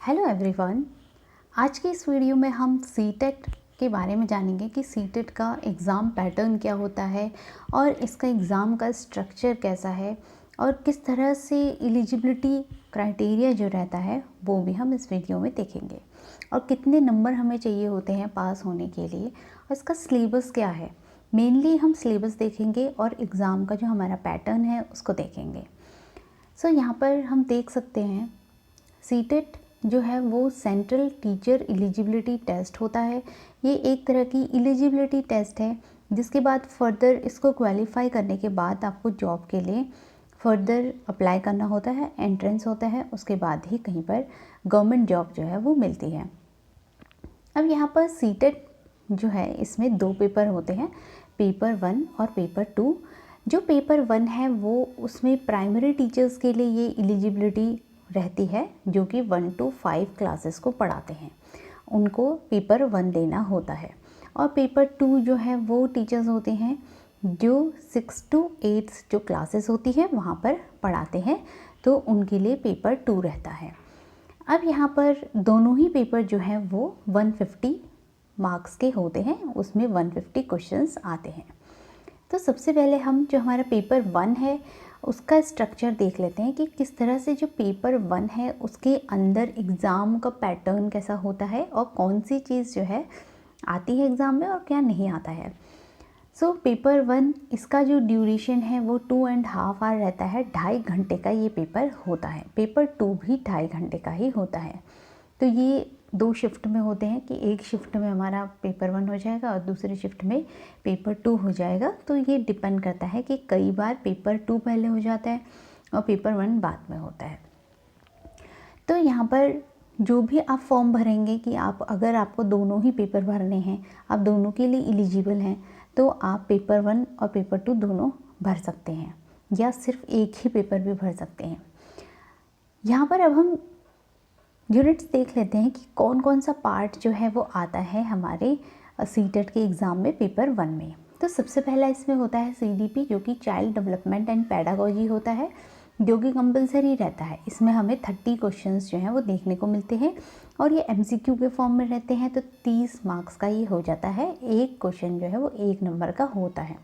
Hello everyone. आज की इस वीडियो में हम सीटेट के बारे में जानेंगे कि सीटेट का एग्ज़ाम पैटर्न क्या होता है और इसका एग्ज़ाम का स्ट्रक्चर कैसा है और किस तरह से एलिजिबिलिटी क्राइटेरिया जो रहता है वो भी हम इस वीडियो में देखेंगे और कितने नंबर हमें चाहिए होते हैं पास होने के लिए और इसका सिलेबस क्या है। मेनली हम सिलेबस देखेंगे और एग्ज़ाम का जो हमारा पैटर्न है उसको देखेंगे। यहाँ पर हम देख सकते हैं सीटेट जो है वो सेंट्रल टीचर एलिजिबिलिटी टेस्ट होता है। ये एक तरह की एलिजिबिलिटी टेस्ट है जिसके बाद फर्दर इसको क्वालिफाई करने के बाद आपको जॉब के लिए फर्दर अप्लाई करना होता है, एंट्रेंस होता है, उसके बाद ही कहीं पर गवर्नमेंट जॉब जो है वो मिलती है। अब यहाँ पर सीटेट जो है इसमें 2 पेपर होते हैं, पेपर 1 और पेपर 2। जो पेपर 1 है वो उसमें प्राइमरी टीचर्स के लिए ये एलिजिबिलिटी रहती है जो कि 1 to 5 क्लासेस को पढ़ाते हैं, उनको पेपर 1 देना होता है। और पेपर 2 जो है वो टीचर्स होते हैं जो 6 to 8 जो क्लासेस होती है वहाँ पर पढ़ाते हैं, तो उनके लिए पेपर 2 रहता है। अब यहाँ पर दोनों ही पेपर जो हैं वो 150 मार्क्स के होते हैं, उसमें 150 क्वेश्चंस आते हैं। तो सबसे पहले हम जो हमारा पेपर 1 है उसका स्ट्रक्चर देख लेते हैं कि किस तरह से जो पेपर 1 है उसके अंदर एग्ज़ाम का पैटर्न कैसा होता है और कौन सी चीज़ जो है आती है एग्ज़ाम में और क्या नहीं आता है। पेपर 1 इसका जो ड्यूरेशन है वो 2.5 आवर रहता है, 2.5 घंटे का ये पेपर होता है। पेपर 2 भी 2.5 घंटे का ही होता है। तो ये 2 शिफ्ट में होते हैं कि एक शिफ्ट में हमारा पेपर 1 हो जाएगा और दूसरी शिफ्ट में पेपर 2 हो जाएगा। तो ये डिपेंड करता है कि कई बार पेपर 2 पहले हो जाता है और पेपर 1 बाद में होता है। तो यहाँ पर जो भी आप फॉर्म भरेंगे कि आप अगर आपको दोनों ही पेपर भरने हैं, आप दोनों के लिए एलिजिबल हैं, तो आप पेपर 1 और पेपर 2 दोनों भर सकते हैं या सिर्फ एक ही पेपर भी भर सकते हैं। यहाँ पर अब हम यूनिट्स देख लेते हैं कि कौन कौन सा पार्ट जो है वो आता है हमारे सीटेट के एग्ज़ाम में पेपर 1 में। तो सबसे पहला इसमें होता है CDP जो कि चाइल्ड डेवलपमेंट एंड पेडागोजी होता है, जो कि कंपलसरी रहता है। इसमें हमें 30 क्वेश्चंस जो हैं वो देखने को मिलते हैं और ये MCQ के फॉर्म में रहते हैं, तो 30 मार्क्स का ये हो जाता है। एक क्वेश्चन जो है वो 1 नंबर का होता है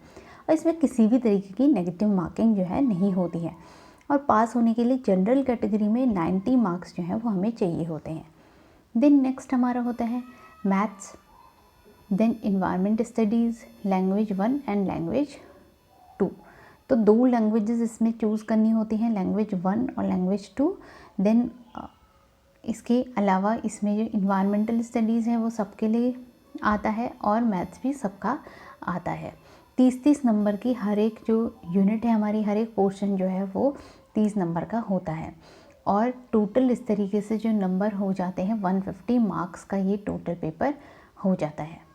और इसमें किसी भी तरीके की नेगेटिव मार्किंग जो है नहीं होती है। और पास होने के लिए जनरल कैटेगरी में 90 मार्क्स जो हैं वो हमें चाहिए होते हैं। देन नेक्स्ट हमारा होता है maths, then environment studies, language 1 and language 2। तो 2 लैंग्वेजेस इसमें चूज़ करनी होती हैं, लैंग्वेज 1 और लैंग्वेज 2। देन इसके अलावा इसमें जो इन्वायरमेंटल स्टडीज़ है वो सबके लिए आता है और मैथ्स भी सबका आता है। 30-30 नंबर की हर एक जो यूनिट है हमारी, हर एक पोर्शन जो है वो 30 नंबर का होता है और टोटल इस तरीके से जो नंबर हो जाते हैं 150 मार्क्स का ये टोटल पेपर हो जाता है।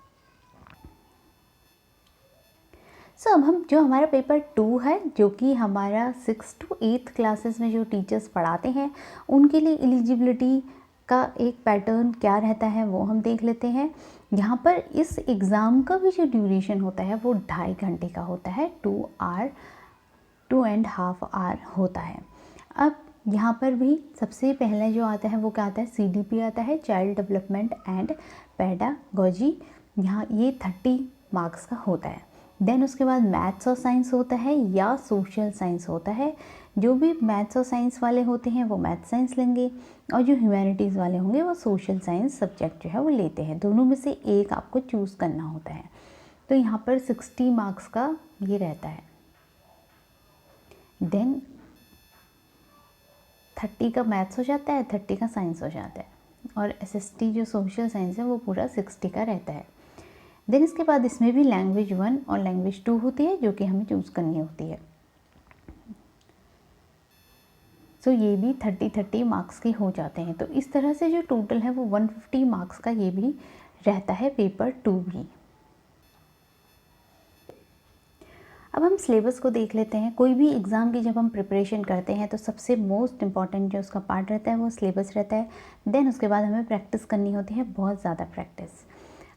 अब हम जो हमारा पेपर 2 है जो कि हमारा 6 to 8 क्लासेस में जो टीचर्स पढ़ाते हैं उनके लिए एलिजिबिलिटी का एक पैटर्न क्या रहता है वो हम देख लेते हैं। यहाँ पर इस एग्ज़ाम का भी जो ड्यूरेशन होता है वो 2.5 घंटे का होता है, 2.5 आवर होता है। अब यहाँ पर भी सबसे पहले जो आता है वो क्या आता है, CDP आता है, चाइल्ड डेवलपमेंट एंड पेडागोजी। यहाँ ये 30 मार्क्स का होता है। देन उसके बाद मैथ्स और साइंस होता है या सोशल साइंस होता है। जो भी मैथ्स और साइंस वाले होते हैं वो मैथ्स साइंस लेंगे और जो ह्यूमैनिटीज़ वाले होंगे वो सोशल साइंस सब्जेक्ट जो है वो लेते हैं। दोनों में से एक आपको चूज़ करना होता है। तो यहाँ पर 60 मार्क्स का ये रहता है। देन 30 का मैथ्स हो जाता है, 30 का साइंस हो जाता है और SST जो सोशल साइंस है वो पूरा 60 का रहता है। देन इसके बाद इसमें भी लैंग्वेज 1 और लैंग्वेज 2 होती है जो कि हमें चूज़ करनी होती है। ये भी 30 मार्क्स के हो जाते हैं। तो इस तरह से जो टोटल है वो 150 मार्क्स का ये भी रहता है, पेपर 2 भी। अब हम सिलेबस को देख लेते हैं। कोई भी एग्ज़ाम की जब हम प्रिपरेशन करते हैं तो सबसे मोस्ट इम्पॉर्टेंट जो उसका पार्ट रहता है वो सिलेबस रहता है। देन उसके बाद हमें प्रैक्टिस करनी होती है, बहुत ज़्यादा प्रैक्टिस।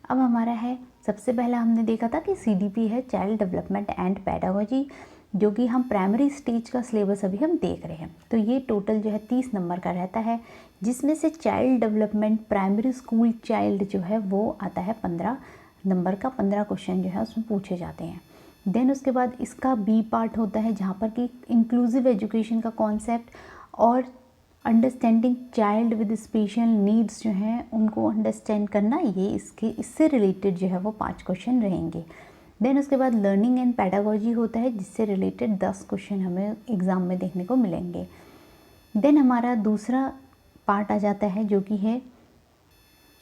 अब हमारा है सबसे पहला हमने देखा था कि CDP है, चाइल्ड डेवलपमेंट एंड पेडागोजी। जो कि हम प्राइमरी स्टेज का सिलेबस अभी हम देख रहे हैं। तो ये टोटल जो है 30 नंबर का रहता है, जिसमें से child development primary school child जो है वो आता है 15 नंबर का। 15 क्वेश्चन जो है उसमें पूछे जाते हैं। देन उसके बाद इसका बी पार्ट होता है जहाँ पर कि इंक्लूसिव एजुकेशन का कॉन्सेप्ट और understanding child with special needs जो हैं उनको अंडरस्टैंड करना, ये इससे रिलेटेड जो है वो 5 क्वेश्चन रहेंगे। देन उसके बाद लर्निंग एंड पेडागोजी होता है, जिससे रिलेटेड 10 क्वेश्चन हमें एग्ज़ाम में देखने को मिलेंगे। देन हमारा दूसरा पार्ट आ जाता है जो कि है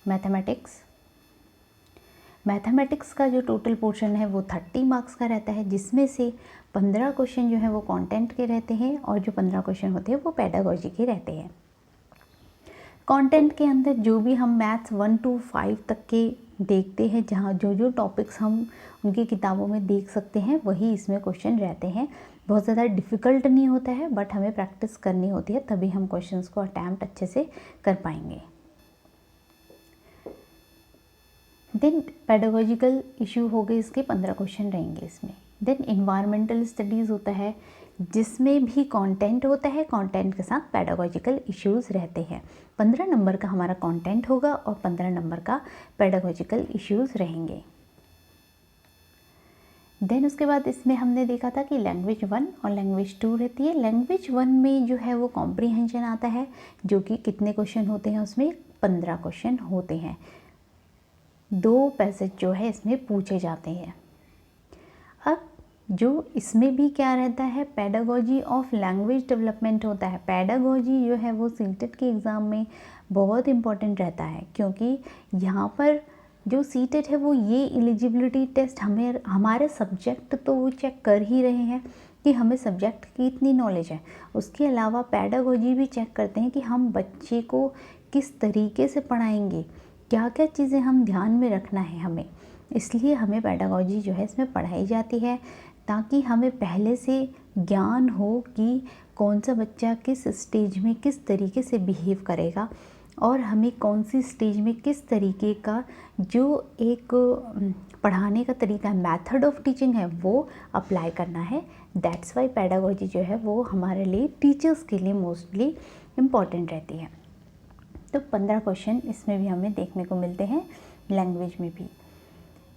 मैथमेटिक्स। मैथमेटिक्स का जो टोटल पोर्शन है वो 30 मार्क्स का रहता है, जिसमें से 15 क्वेश्चन जो है वो कंटेंट के रहते हैं और जो 15 क्वेश्चन होते हैं वो पेडागोजी के रहते हैं। कंटेंट के अंदर जो भी हम मैथ्स 1 to 5 तक के देखते हैं, जहाँ जो टॉपिक्स हम उनकी किताबों में देख सकते हैं वही इसमें क्वेश्चन रहते हैं। बहुत ज़्यादा डिफ़िकल्ट नहीं होता है, बट हमें प्रैक्टिस करनी होती है, तभी हम क्वेश्चंस को अटैम्प्ट अच्छे से कर पाएंगे। देन पेडागोजिकल इशू हो गए, इसके 15 क्वेश्चन रहेंगे इसमें। देन इन्वायरमेंटल स्टडीज़ होता है, जिसमें भी कंटेंट होता है, कंटेंट के साथ पेडागोजिकल इश्यूज़ रहते हैं। 15 नंबर का हमारा कंटेंट होगा और 15 नंबर का पेडागोजिकल इश्यूज़ रहेंगे। देन उसके बाद इसमें हमने देखा था कि लैंग्वेज 1 और लैंग्वेज 2 रहती है। लैंग्वेज 1 में जो है वो कॉम्प्रीहेंशन आता है, जो कि कितने क्वेश्चन होते हैं उसमें 15 क्वेश्चन होते हैं। 2 पैसेज जो है इसमें पूछे जाते हैं। अब जो इसमें भी क्या रहता है, पेडागोजी ऑफ लैंग्वेज डेवलपमेंट होता है। पेडागोजी जो है वो सीटेट के एग्ज़ाम में बहुत इम्पॉर्टेंट रहता है, क्योंकि यहाँ पर जो सीटेट है वो ये एलिजिबिलिटी टेस्ट हमारे सब्जेक्ट तो वो चेक कर ही रहे हैं कि हमें सब्जेक्ट की इतनी नॉलेज है, उसके अलावा पेडागोजी भी चेक करते हैं कि हम बच्चे को किस तरीके से पढ़ाएंगे, क्या क्या चीज़ें हम ध्यान में रखना है हमें। इसलिए हमें पेडागोजी जो है इसमें पढ़ाई जाती है, ताकि हमें पहले से ज्ञान हो कि कौन सा बच्चा किस स्टेज में किस तरीके से बिहेव करेगा और हमें कौन सी स्टेज में किस तरीके का जो एक पढ़ाने का तरीका है, मेथड ऑफ टीचिंग है, वो अप्लाई करना है। दैट्स वाई पेडागोजी जो है वो हमारे लिए टीचर्स के लिए मोस्टली इम्पॉर्टेंट रहती है। तो 15 क्वेश्चन इसमें भी हमें देखने को मिलते हैं, लैंग्वेज में भी।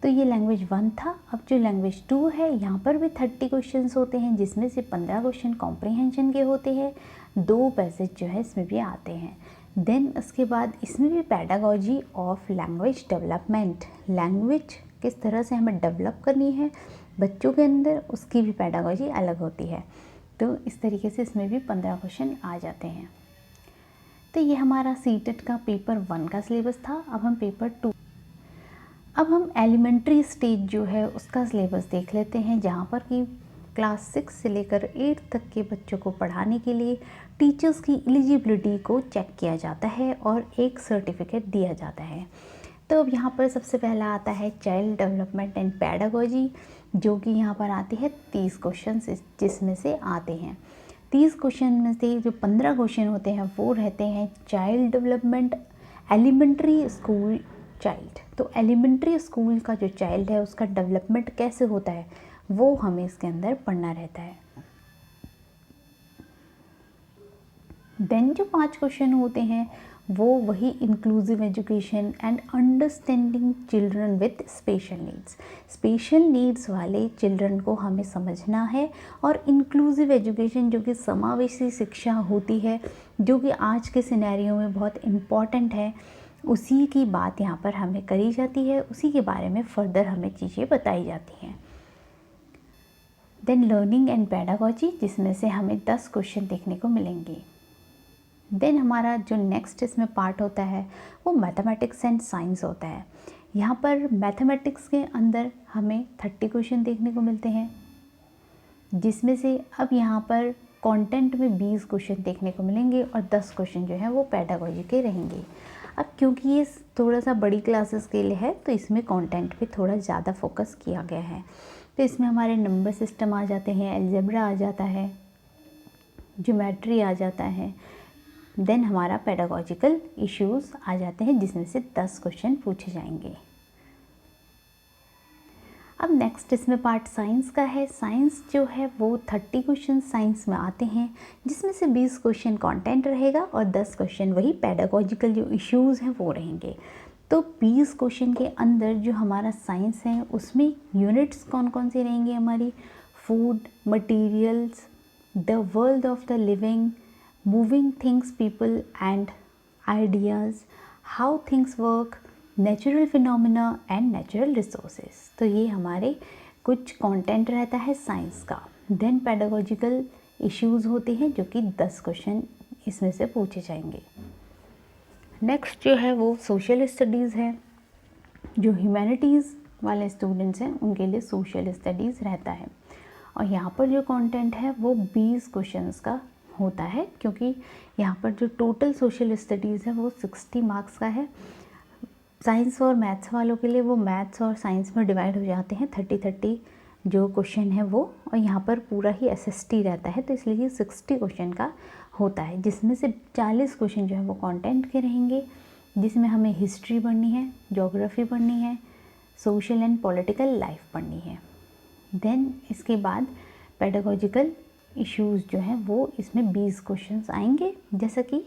तो ये लैंग्वेज 1 था। अब जो लैंग्वेज 2 है, यहाँ पर भी 30 क्वेश्चंस होते हैं, जिसमें से 15 क्वेश्चन कॉम्प्रीहेंशन के होते हैं। 2 पैसेज जो है इसमें भी आते हैं। देन उसके बाद इसमें भी pedagogy of language development, language किस तरह से हमें डेवलप करनी है बच्चों के अंदर, उसकी भी पेडागोजी अलग होती है। तो इस तरीके से इसमें भी 15 क्वेश्चन आ जाते हैं। तो ये हमारा सीटेट का पेपर 1 का सिलेबस था। अब हम पेपर 2, अब हम एलिमेंट्री स्टेज जो है उसका सिलेबस देख लेते हैं, जहाँ पर कि क्लास 6 से लेकर 8 तक के बच्चों को पढ़ाने के लिए टीचर्स की एलिजिबिलिटी को चेक किया जाता है और एक सर्टिफिकेट दिया जाता है। तो अब यहाँ पर सबसे पहला आता है चाइल्ड डेवलपमेंट एंड पेडागोजी, जो कि यहाँ पर आती है 30 क्वेश्चन, जिसमें से आते हैं 30 क्वेश्चन में से जो 15 क्वेश्चन होते हैं वो रहते हैं child development elementary school child. तो एलिमेंट्री स्कूल का जो चाइल्ड है उसका डेवलपमेंट कैसे होता है वो हमें इसके अंदर पढ़ना रहता है। देन जो 5 क्वेश्चन होते हैं वो वही inclusive education and understanding children with special needs, special needs वाले चिल्ड्रन को हमें समझना है। और इंक्लूसिव एजुकेशन जो कि समावेशी शिक्षा होती है, जो कि आज के सिनेरियो में बहुत इम्पॉर्टेंट है, उसी की बात यहाँ पर हमें करी जाती है, उसी के बारे में फर्दर हमें चीज़ें बताई जाती हैं। देन लर्निंग एंड पेडागोजी, जिसमें से हमें 10 क्वेश्चन देखने को मिलेंगे। देन हमारा जो नेक्स्ट इसमें पार्ट होता है वो मैथमेटिक्स एंड साइंस होता है। यहाँ पर मैथमेटिक्स के अंदर हमें 30 क्वेश्चन देखने को मिलते हैं, जिसमें से अब यहाँ पर कंटेंट में 20 क्वेश्चन देखने को मिलेंगे और 10 क्वेश्चन जो है वो पेडागोजी के रहेंगे। अब क्योंकि ये थोड़ा सा बड़ी क्लासेस के लिए है, तो इसमें कंटेंट पे थोड़ा ज़्यादा फोकस किया गया है। तो इसमें हमारे नंबर सिस्टम आ जाते हैं, अलजेब्रा आ जाता है, ज्योमेट्री आ जाता है। देन हमारा पेडागोजिकल इश्यूज़ आ जाते हैं, जिसमें से 10 क्वेश्चन पूछे जाएंगे। अब नेक्स्ट इसमें पार्ट साइंस का है। साइंस जो है वो 30 क्वेश्चन साइंस में आते हैं, जिसमें से 20 क्वेश्चन कंटेंट रहेगा और 10 क्वेश्चन वही पेडागोजिकल जो इश्यूज़ हैं वो रहेंगे। तो 20 क्वेश्चन के अंदर जो हमारा साइंस है उसमें यूनिट्स कौन कौन सी रहेंगी हमारी? Food, materials, the world of the living, moving things, people and ideas, how things work, natural phenomena and natural resources. तो ये हमारे कुछ कंटेंट रहता है साइंस का। देन पेडागोजिकल इश्यूज़ होते हैं जो कि 10 क्वेश्चन इसमें से पूछे जाएंगे। नेक्स्ट जो है वो सोशल स्टडीज़ है। जो ह्यूमैनिटीज़ वाले स्टूडेंट्स हैं उनके लिए सोशल स्टडीज़ रहता है, और यहाँ पर जो कंटेंट है वो 20 क्वेश्चंस का होता है, क्योंकि यहाँ पर जो टोटल सोशल स्टडीज़ है वो 60 मार्क्स का है। साइंस और मैथ्स वालों के लिए वो मैथ्स और साइंस में डिवाइड हो जाते हैं 30-30 जो क्वेश्चन है वो, और यहाँ पर पूरा ही SST रहता है, तो इसलिए 60 क्वेश्चन का होता है, जिसमें से 40 क्वेश्चन जो है वो कंटेंट के रहेंगे, जिसमें हमें हिस्ट्री पढ़नी है, ज्योग्राफी पढ़नी है, सोशल एंड पॉलिटिकल लाइफ पढ़नी है। देन इसके बाद पेडागोजिकल इश्यूज़ जो हैं वो इसमें 20 क्वेश्चंस आएंगे, जैसा कि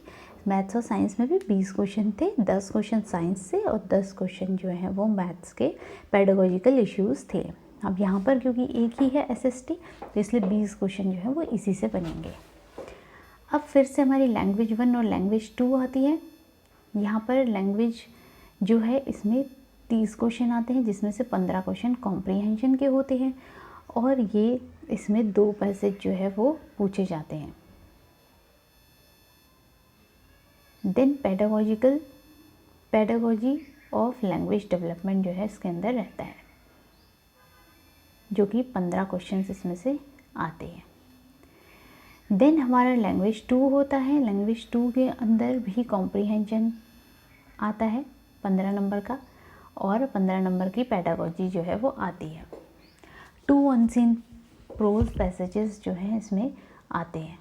मैथ्स और साइंस में भी 20 क्वेश्चन थे, 10 क्वेश्चन साइंस से और 10 क्वेश्चन जो हैं वो मैथ्स के पेडागोजिकल इश्यूज़ थे। अब यहाँ पर क्योंकि एक ही है SST, तो इसलिए 20 क्वेश्चन जो है वो इसी से बनेंगे। अब फिर से हमारी लैंग्वेज 1 और लैंग्वेज 2 आती है। यहाँ पर लैंग्वेज जो है इसमें 30 क्वेश्चन आते हैं, जिसमें से 15 क्वेश्चन कॉम्प्रीहेंशन के होते हैं, और ये इसमें 2 पैसेज जो है वो पूछे जाते हैं। Then pedagogy of language development जो है इसके अंदर रहता है, जो कि 15 क्वेश्चंस इसमें से आते हैं। देन हमारा लैंग्वेज 2 होता है। लैंग्वेज 2 के अंदर भी कॉम्प्रीहेंशन आता है 15 नंबर का, और 15 नंबर की पेडागोजी जो है वो आती है। 2 अनसीन प्रोज पैसेजेस जो हैं इसमें आते हैं,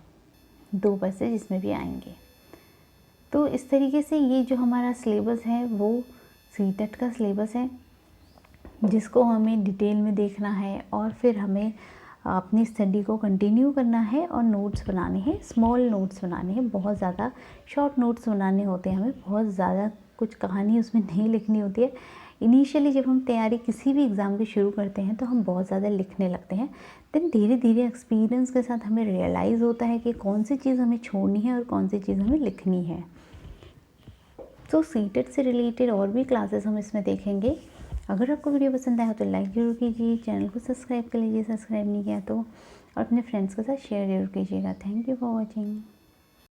2 पैसेज इसमें भी आएंगे। तो इस तरीके से ये जो हमारा सिलेबस है वो सीटेट का सिलेबस है, जिसको हमें डिटेल में देखना है और फिर हमें अपनी स्टडी को कंटिन्यू करना है और नोट्स बनाने हैं, स्मॉल नोट्स बनाने हैं, बहुत ज़्यादा शॉर्ट नोट्स बनाने होते हैं, हमें बहुत ज़्यादा कुछ कहानी उसमें नहीं लिखनी होती है। इनिशियली जब हम तैयारी किसी भी एग्ज़ाम की शुरू करते हैं तो हम बहुत ज़्यादा लिखने लगते हैं, देन धीरे धीरे एक्सपीरियंस के साथ हमें रियलाइज़ होता है कि कौन सी चीज़ हमें छोड़नी है और कौन सी चीज़ हमें लिखनी है। तो सीटेट से रिलेटेड और भी क्लासेस हम इसमें देखेंगे। अगर आपको वीडियो पसंद आया तो लाइक ज़रूर कीजिए, चैनल को सब्सक्राइब कर लीजिए सब्सक्राइब नहीं किया तो, और अपने फ्रेंड्स के साथ शेयर ज़रूर कीजिएगा। Thank you for watching.